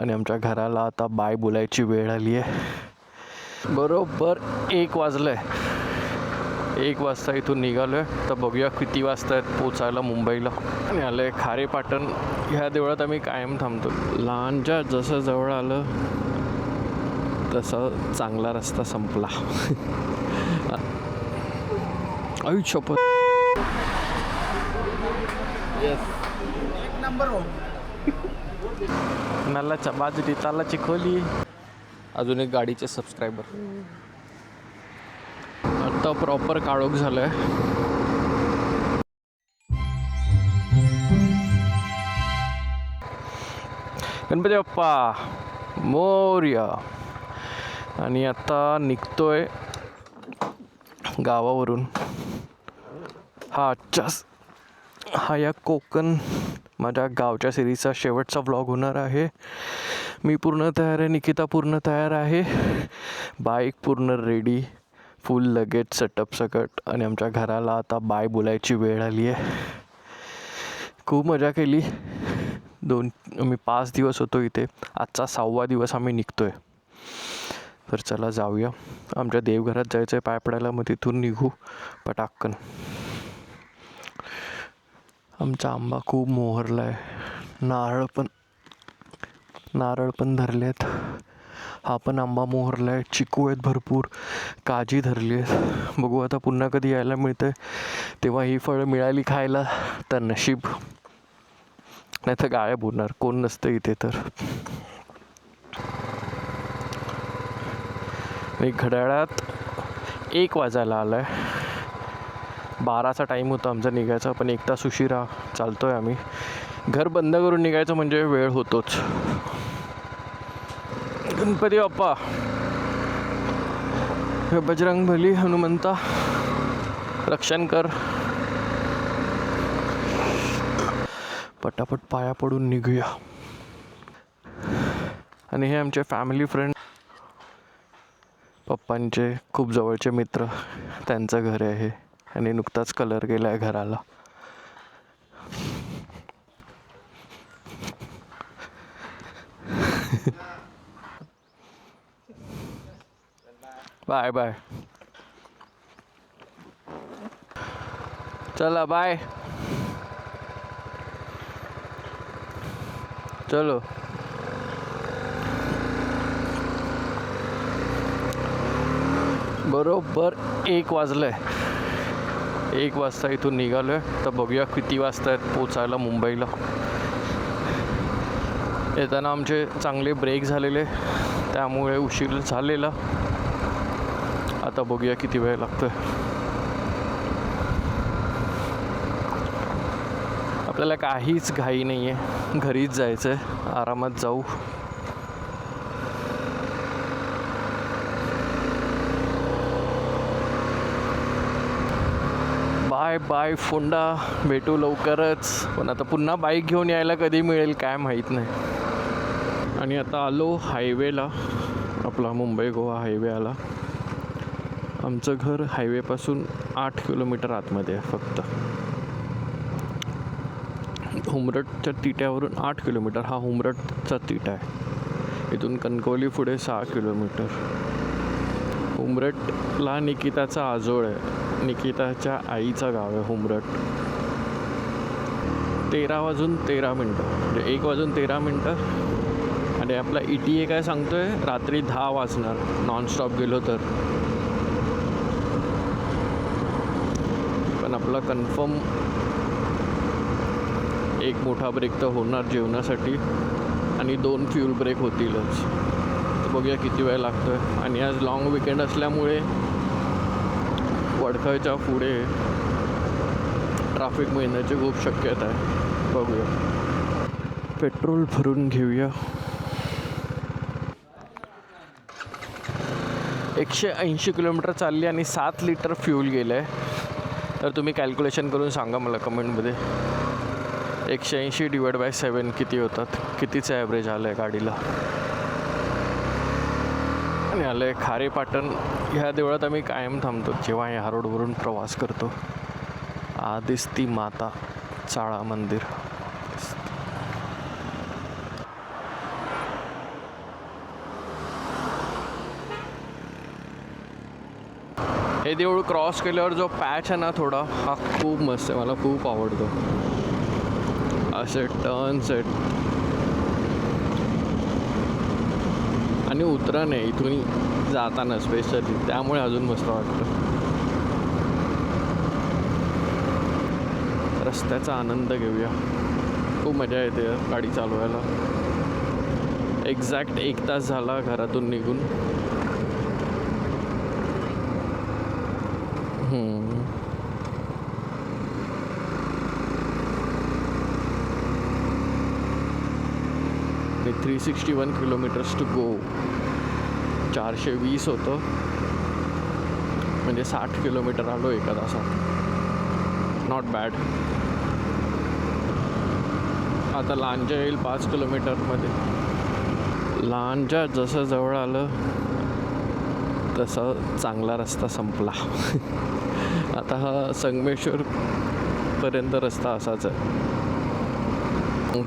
आणि आमच्या घराला आता बाय बोलायची वेळ आली आहे. बरोबर 1 वाजलं आहे. 1 वाजता इथून निघालो आहे. तर बघूया किती वाजता आहेत पोचायला मुंबईला. आणि आलं आहे खारेपाटण. ह्या देवळात आम्ही कायम थांबतो. लहानच्या जसं जवळ आलं तसा चांगला रस्ता संपला. आई शपथ. एक नंबर हो. नल्लाच्या बाजूची तालाची खोली. अजून एक गाडीचे सबस्क्रायबर. आता प्रॉपर काळोख झालंय. गणपती बाप्पा मोरया. आणि आता निघतोय गावावरून. हा या कोकण माझ्या गावच्या सिरीजचा शेवटचा व्लॉग होणार आहे. मी पूर्ण तयार आहे. निकिता पूर्ण तयार आहे. बाईक पूर्ण रेडी. फुल लगेज सेटअप सकट. आणि आमच्या घराला आता बाय बोलायची वेळ आली आहे. खूप मजा केली. आम्ही 5 दिवस होतो इथे. आजचा 6वा दिवस आम्ही निघतो आहे. तर चला जाऊया. आमच्या देवघरात जायचं आहे पाय पडायला. मग तिथून निघू पटाक्कन. आमचा आंबा खूप मोहरला आहे. नारळ पण धरले आहेत. हा पण आंबा मोहरला आहे. चिकू आहेत भरपूर. काजी धरली आहेत. बघू आता पुन्हा कधी यायला मिळतं तेव्हा ही फळं मिळाली खायला तर नशीब. नाही तर गायब होणार. कोण नसतं इथे तर. एक घड्याळात 1 वाजायला आला आहे. 12चा टाईम होता आमचा निघायचा. पण 1 तास उशिरा चालतो आहे आम्ही. घर बंद करून निघायचं म्हणजे वेळ होतोच. गणपती बाप्पा बजरंग बली हनुमंता रक्षण कर. पटापट पाया पडून निघूया. आणि हे आमचे फॅमिली फ्रेंड, पप्पांचे खूप जवळचे मित्र, त्यांचं घर आहे. आणि नुकताच कलर गेला आहे घराला. Bye bye. चला बाय. चलो. बरोबर 1 वाजलं आहे. 1 वाजता इथून निघालो आहे. तर बघूया किती वाजता आहेत पोचायला मुंबईला. येताना आमचे चांगले ब्रेक झालेले त्यामुळे उशीर झालेला. आता बघूया किती वेळ लागतोय. आपल्याला काहीच घाई नाही आहे. घरीच जायचं आहे. आरामात जाऊ. Bye bye Ponda. भेटू लवकरच. पण आता पुन्हा बाईक घेऊन यायला कधी मिळेल काय माहीत नाही. आणि आता आलो हायवेला. आपला मुंबई गोवा हायवे आला. आमचं घर हायवेपासून 8 किलोमीटर आतमध्ये आहे फक्त. हुमरटच्या तिट्यावरून 8 किलोमीटर. हा हुमरटचा तिटा आहे. इथून कणकवली पुढे 6 किलोमीटर. हुमरटला निकिताचा आजोळ आहे. निकिताच्या आईचं गाव आहे हुमरट. 13 वाजून 13 मिनटं म्हणजे 1 वाजून 13 मिनटं. आणि आपला ETA काय सांगतो आहे रात्री 10 वाजणार नॉनस्टॉप गेलो तर. पण आपला कन्फर्म एक मोठा ब्रेक तर होणार जेवणासाठी. आणि 2 फ्यूल ब्रेक होतीलच. तर बघूया किती वेळ लागतो आहे. आणि आज लॉंग विकेंड असल्यामुळे वडखळच्या पुढे ट्रॅफिक मिळण्याची खूप शक्यता आहे. बघूया. पेट्रोल भरून घेऊया. 180 किलोमीटर चालली आणि 7 लिटर फ्यूल गेलं आहे. तर तुम्ही कॅल्क्युलेशन करून सांगा मला कमेंटमध्ये. 180 / 7 किती होतात. कितीचं ॲव्हरेज आलं आहे गाडीला. आणि आलं आहे खारेपाटण. ह्या देवळात आम्ही कायम थांबतो जेव्हा ह्या रोडवरून प्रवास करतो. आदिस्ती माता चाळा मंदिर. हे देऊळ क्रॉस केल्यावर जो पॅच आहे ना थोडा, हा खूप मस्त आहे, मला खूप आवडतो. असे टर्न्स आहेत आणि उतरण आहे इथून जाताना स्पेशली, त्यामुळे अजून मस्त वाटतं. रस्त्याचा आनंद घेऊया. खूप मजा येते गाडी चालवायला. एक्झॅक्ट 1 तास झाला घरातून निघून. आणि 361 किलोमीटर्स टू गो. 420 होतं, म्हणजे 60 किलोमीटर आलो एका तासात. Not bad. आता लांजा येईल 5 किलोमीटरमध्ये. लांजा जसं जवळ आलं तसा चांगला रस्ता संपला. आता हा संगमेश्वरपर्यंत रस्ता असाच आहे.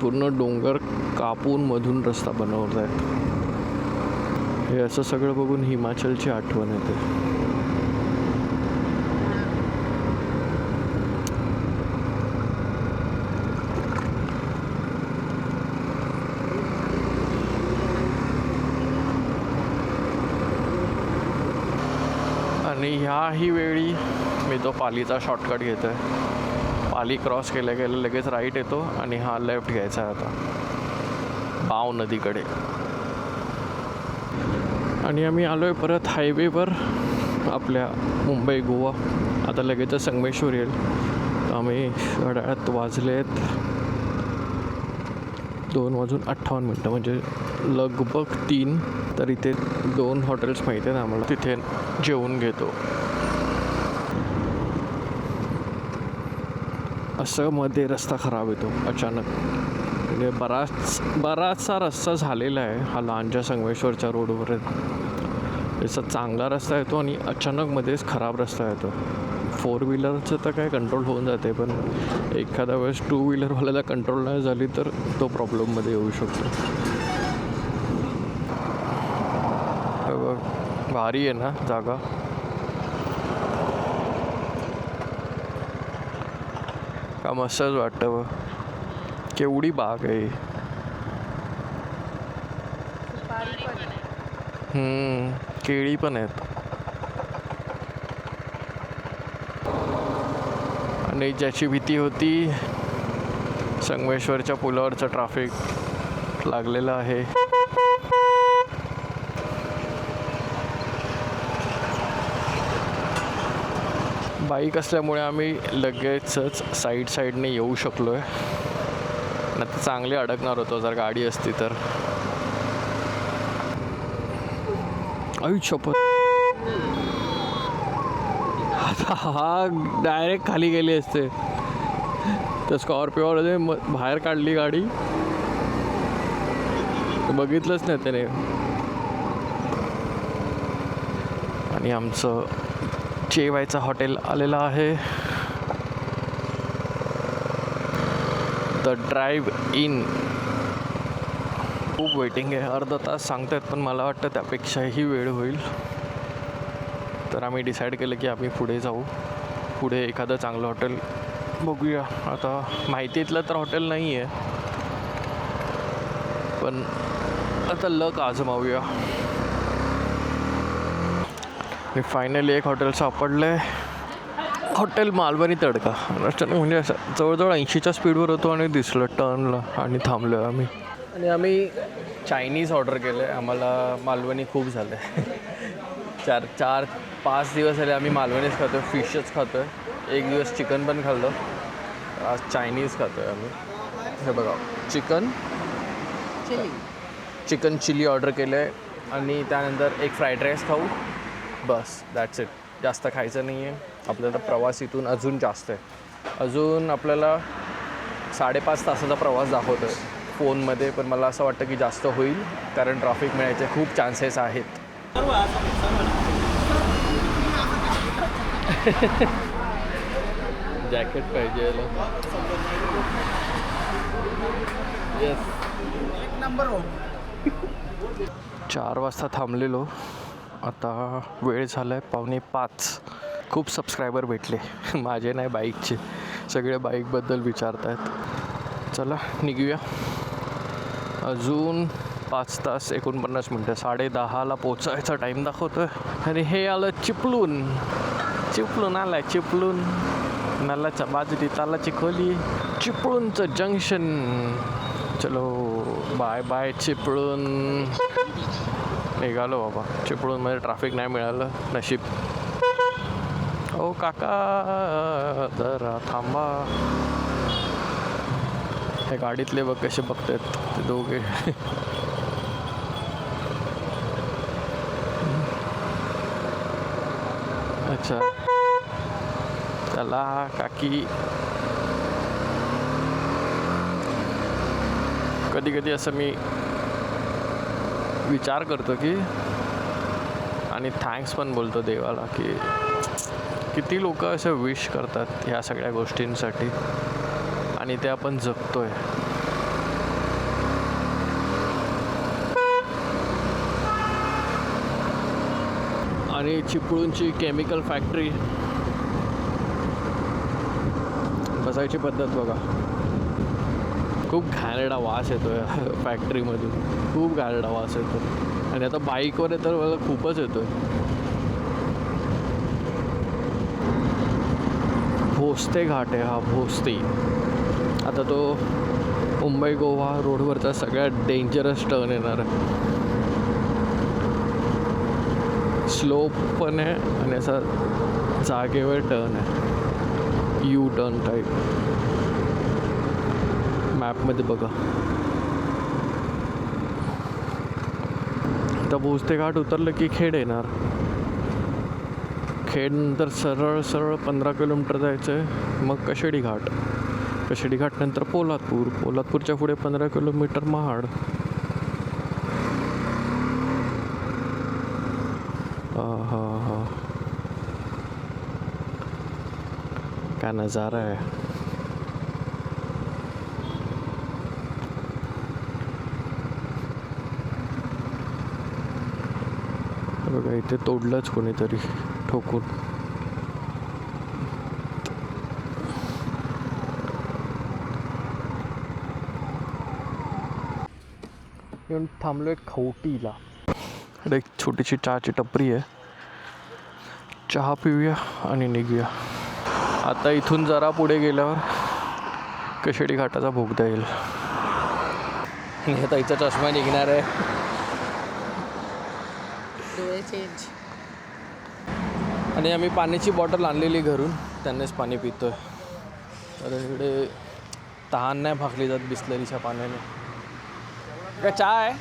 पूर्ण डोंगर कापून मधून रस्ता बनवत आहेत. हे असं सगळं बघून हिमाचलची आठवण येते. आणि ह्याही वेळी मी तो पालीचा शॉर्टकट घेतो आहे. पाली क्रॉस केल्या गेलं लगेच राईट येतो आणि हा लेफ्ट घ्यायचा आहे आता बाव नदीकडे. आणि आम्ही आलो आहे परत हायवेवर आपल्या मुंबई गोवा. आता लगेच संगमेश्वर येईल. आम्ही घड्याळात वाजलेत 2:58 म्हणजे लगभग 3. तर इथे 2 हॉटेल्स माहिती आहेत आम्हाला, तिथे जेवून घेतो. असं मध्ये रस्ता खराब येतो अचानक. म्हणजे बराचसा रस्ता झालेला आहे हा लांजा संगमेश्वरच्या रोडवर. याचा चांगला रस्ता येतो आणि अचानक मध्येच खराब रस्ता येतो. 4 व्हीलरचं तर काय कंट्रोल होऊन जाते, पण एखाद्या वेळेस 2 व्हीलरवाल्याला कंट्रोल नाही झाली तर तो प्रॉब्लेममध्ये येऊ शकतो. भारी आहे ना जागा. का मस्तच वाटतं बघ. केवढी बाग आहे. केळी पण आहेत. आणि ज्याची भीती होती, संगमेश्वरच्या पुलावरचं ट्रॅफिक लागलेलं आहे. बाईक असल्यामुळे आम्ही लगेचच साईडने येऊ शकलो आहे. नाही तर चांगली अडकणार होतो जर गाडी असती तर. शपथ. आता हा डायरेक्ट खाली गेली असते. तर स्कॉर्पिओमध्ये बाहेर काढली गाडी, बघितलंच नाही त्याने. आणि आमचं जेवायचं हॉटेल आलेलं आहे, द ड्राईव्ह इन. खूप वेटिंग आहे, अर्धा तास सांगतात, पण मला वाटतं त्यापेक्षाही वेळ होईल. तर आम्ही डिसाईड केलं की आम्ही पुढे जाऊ. पुढे एखादं चांगलं हॉटेल बघूया. आता माहितीतलं तर हॉटेल नाही आहे, पण आता लक आजमावूया. मी फायनली एक हॉटेल सापडलं आहे, हॉटेल मालवणी तडका. म्हणजे असं जवळजवळ 80च्या स्पीडवर होतो आणि दिसलं टर्नला आणि थांबलो आम्ही. आणि आम्ही चायनीज ऑर्डर केलं आहे. आम्हाला मालवणी खूप झालं आहे. 4-5 दिवस झाले आम्ही मालवणीच खातो आहे, फिशच खातो आहे. 1 दिवस चिकन पण खाल्लं. आज चायनीज खातो आहे आम्ही. हे बघा, चिकन चिली ऑर्डर केलं आहे आणि त्यानंतर एक फ्राईड राईस खाऊ. बस, दॅट्स इट. जास्त खायचं नाही आहे. आपल्याला प्रवास इथून अजून जास्त आहे. अजून आपल्याला 5.5 तासाचा प्रवास दाखवतो आहे फोनमध्ये, पण मला असं वाटतं की जास्त होईल, कारण ट्रॅफिक मिळायचे खूप चान्सेस आहेत. जॅकेट पाहिजे याला. येस, 1 नंबर हो. 4 वाजता थांबलेलो. आता वेळ झाला आहे 4:45. खूप सबस्क्रायबर भेटले माझे नाही बाईकचे, सगळे बाईकबद्दल विचारत आहेत. चला निघूया. अजून 5 तास 49 मिनटं, 10:30ला पोचायचा टाईम दाखवतो आहे. आणि हे आलं चिपळूण. चिपळूण आलं, चिपळूण नाल्याच्या बाजूली तालाची खोली, चिपळूणचं जंक्शन. चलो बाय बाय चिपळूण. निघालो बाबा. चिपळूणमध्ये ट्रॅफिक नाही मिळालं, नशीब. ओ काका जरा थांबा. हे गाडीतले बघ कसे बघतायत ते दोघे. अच्छा चला काकी. कधी कधी असं मी विचार करतो की, आणि थँक्स पण बोलतो देवाला की किती लोक असं विश करतात ह्या सगळ्या गोष्टींसाठी, आणि ते आपण जगतोय. आणि चिपळूणची केमिकल फॅक्टरी, बसायची पद्धत बघा. खूप घाणेरडा वास येतो या फॅक्टरीमधून, खूप घाणेरडा वास येतो. आणि आता बाईकवर तर मला खूपच येतो. भोसते घाट आहे हा, भोसते. आता तो मुंबई गोवा रोडवरचा सगळ्यात डेंजरस टर्न येणार आहे. स्लोप पण आहे आणि असा जागेवर टर्न आहे, यू टर्न टाईप. मॅपमध्ये बघा. आता भोसते घाट उतरलं की खेड येणार. खेड नंतर सरळ सरळ 15 किलोमीटर जायचं आहे, मग कशेडी घाट. कशेडी घाट नंतर पोलादपूर. पोलादपूरच्या पुढे 15 किलोमीटर महाड. हा क्या नज़ारा है. बघा इथे तोडलंच कोणीतरी ठोकून. येऊन थांबलो एक खवटीला. एक छोटीशी चहाची टपरी आहे, चहा पिऊया आणि निघूया. आता इथून जरा पुढे गेल्यावर कशेडी घाटाचा बोगदा येईल. आता इथं चष्मा निघणार आहे. चेंज. आणि आम्ही पाण्याची बॉटल आणलेली घरून, त्यांनीच पाणी पितोय. तर इकडे तहान नाही भागली जात बिस्लरीच्या पाण्याने. काय चहा आहे?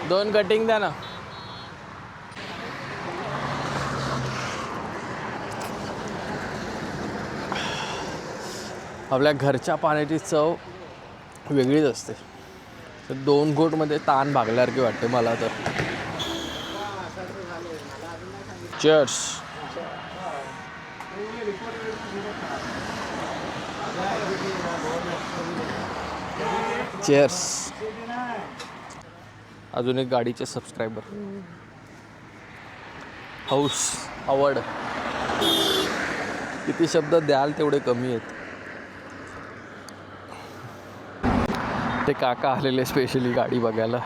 2 कटिंग द्या ना. आपल्या घरच्या पाण्याची चव वेगळीच असते. तर 2 घोटमध्ये ताण भागल्यासारखी वाटते मला तर. चीयर्स. चीयर्स. अजून एक गाडीचे सबस्क्रायबर. हौस, आवड. किती शब्द द्याल तेवढे कमी आहेत. ते काका आलेले स्पेशली गाडी बघायला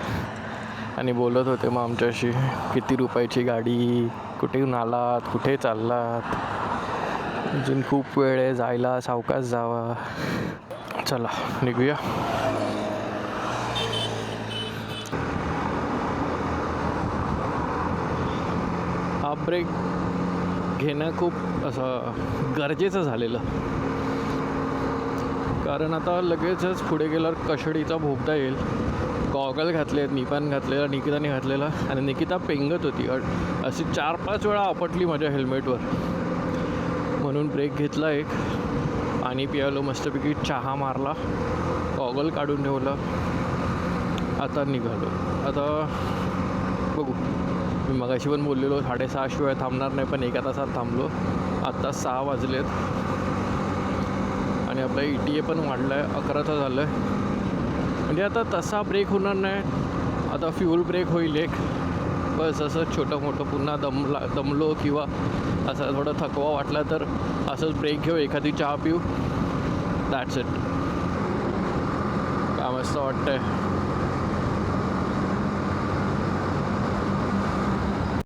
आणि बोलत होते मग आमच्याशी, किती रुपयाची गाडी, कुठेहून आलात, कुठे चाललात, अजून खूप वेळ आहे जायला, सावकाश जावा. चला निघूया. हा ब्रेक घेणं खूप असं गरजेचं झालेलं, कारण आता लगेचच पुढे गेल्यावर कशेडीचा बोगदा येईल. गॉगल घातले आहेत, मी पण घातलेला, निकिताने घातलेला. आणि निकिता पेंगत होती, अशी 4-5 वेळा आपटली माझ्या हेल्मेटवर. म्हणून ब्रेक घेतला एक, पाणी पियालो, मस्तपैकी चहा मारला, गॉगल काढून ठेवला. आता निघालो. आता बघू, मी मगाशी पण बोललेलो 6:30 शिवाय थांबणार नाही, पण 1 तासात थांबलो. आत्ता 6 वाजलेत आणि आपला ETA पण वाढला आहे, 11चा झालं आहे. म्हणजे आता तसा ब्रेक होणार नाही, आता फ्यूल ब्रेक होईल एक, बस असं छोटं मोठं. पुन्हा दमलो किंवा असं थोडं थकवा वाटला तर असंच ब्रेक घेऊ, एखादी चहा पिऊ, दॅट्स इट. काय मस्त वाटतंय.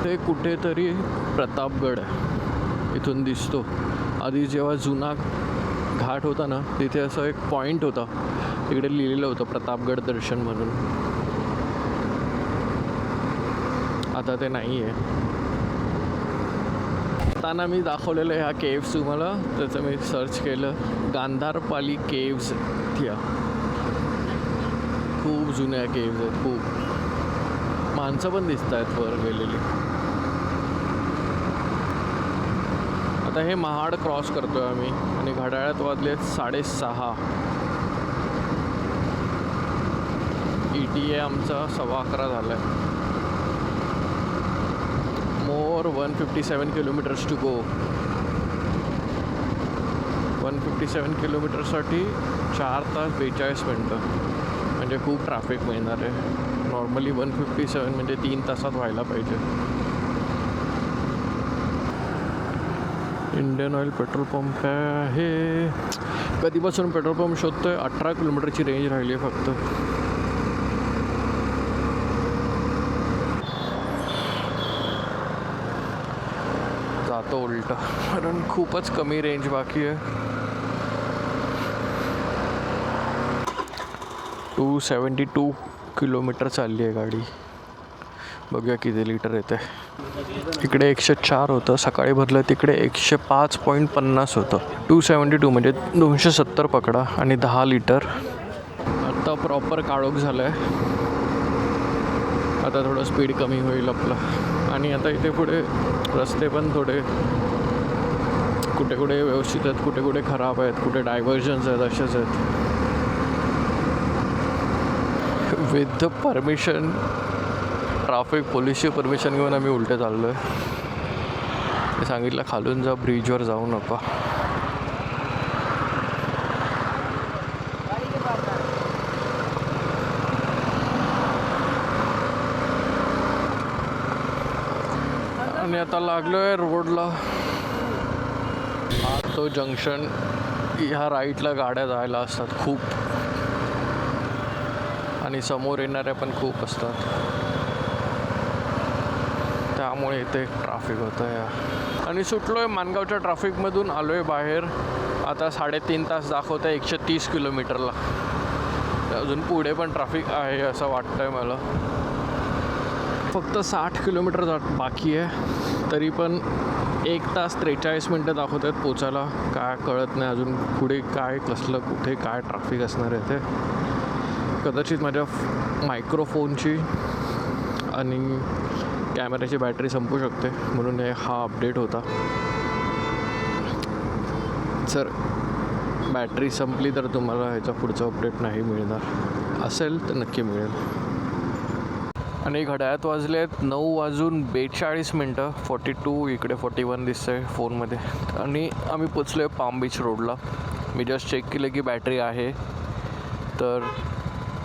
ते कुठेतरी प्रतापगड इथून दिसतो. आधी जेव्हा जुना घाट होता ना, तिथे असं एक पॉईंट होता, तिकडे लिहिलेलं होतं प्रतापगड दर्शन म्हणून. आता ते नाही आहे. आता मी दाखवलेलं ह्या केव्स तुम्हाला, त्याचं मी सर्च केलं, गांधारपाली केव्स थिया. खूप जुन्या केव्ज आहेत, खूप. माणसं पण दिसत आहेत वर गेलेली. आता हे महाड क्रॉस करतोय आम्ही आणि घड्याळात वाजले 6:30. ETA आमचा 11:15 झाला आहे. मोर 157 किलोमीटर्स टू गो. 157 किलोमीटरसाठी 4 तास 42 मिनटं, म्हणजे खूप ट्रॅफिक मिळणार आहे. नॉर्मली 157 म्हणजे 3 तासात व्हायला पाहिजे. इंडियन ऑइल पेट्रोल पंप काय आहे. कधीपासून पेट्रोल पंप शोधतोय. 18 किलोमीटरची रेंज राहिली आहे फक्त. जातो उलट, कारण खूपच कमी रेंज बाकी आहे. 272 किलोमीटर चालली आहे गाडी. बघूया किती लिटर येते. इकडे 104 होतं सकाळी भरलं, तिकडे 105.50 होतं. 272 म्हणजे 270 पकडा आणि 10 लिटर. आत्ता प्रॉपर काळोख झालं आहे. आता थोडं स्पीड कमी होईल आपलं. आणि आता इथे पुढे रस्ते पण थोडे कुठे कुठे व्यवस्थित आहेत, कुठे कुठे खराब आहेत, कुठे डायव्हर्जन्स आहेत, असेच आहेत. विथ परमिशन, ट्रॅफिक पोलिसची परमिशन घेऊन आम्ही उलटे चाललो आहे. सांगितलं खालून जा, ब्रिजवर जाऊ नका. आणि आता लागलो आहे रोडला. हा तो जंक्शन. ह्या राईटला गाड्या जायला असतात खूप, आणि समोर येणाऱ्या पण खूप असतात, त्यामुळे इथे ट्रॅफिक होतं आहे. आणि सुटलो आहे माणगावच्या ट्रॅफिकमधून, आलो आहे बाहेर. आता 3.5 तास दाखवत आहे 130 किलोमीटरला. अजून पुढे पण ट्रॅफिक आहे असं वाटतं आहे मला. फक्त 60 किलोमीटर बाकी आहे, तरी पण 1 तास 43 मिनटं दाखवत आहेत पोचायला. काय कळत नाही अजून पुढे काय कसलं कुठे काय ट्रॅफिक असणार आहे ते. कदाचित माझ्या मायक्रोफोनची आणि कॅमेऱ्याची बॅटरी संपू शकते, म्हणून हा अपडेट होता. जर बॅटरी संपली तर तुम्हाला ह्याचा पुढचा अपडेट नाही मिळणार. असेल तर नक्की मिळेल. आणि घड्याळात वाजले आहेत 9:42. 42 इकडे 41 दिसतं आहे फोनमध्ये. आणि आम्ही पोचलो आहे पाम बीच रोडला. मी जस्ट चेक केलं की बॅटरी आहे, तर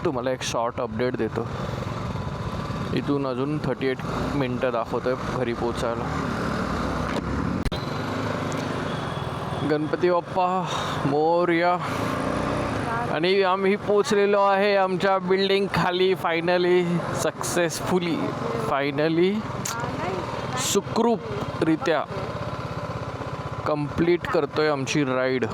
तुम्हाला एक शॉर्ट अपडेट देतो. इथून अजून 38 मिनटं दाखवतं आहे घरी पोचायला. गणपती बाप्पा मोरया. आणि आम्ही पोचलेलो आहे आमच्या बिल्डिंग खाली. फायनली सक्सेसफुली, फायनली सुखरूपरित्या कंप्लीट करतोय आमची राईड.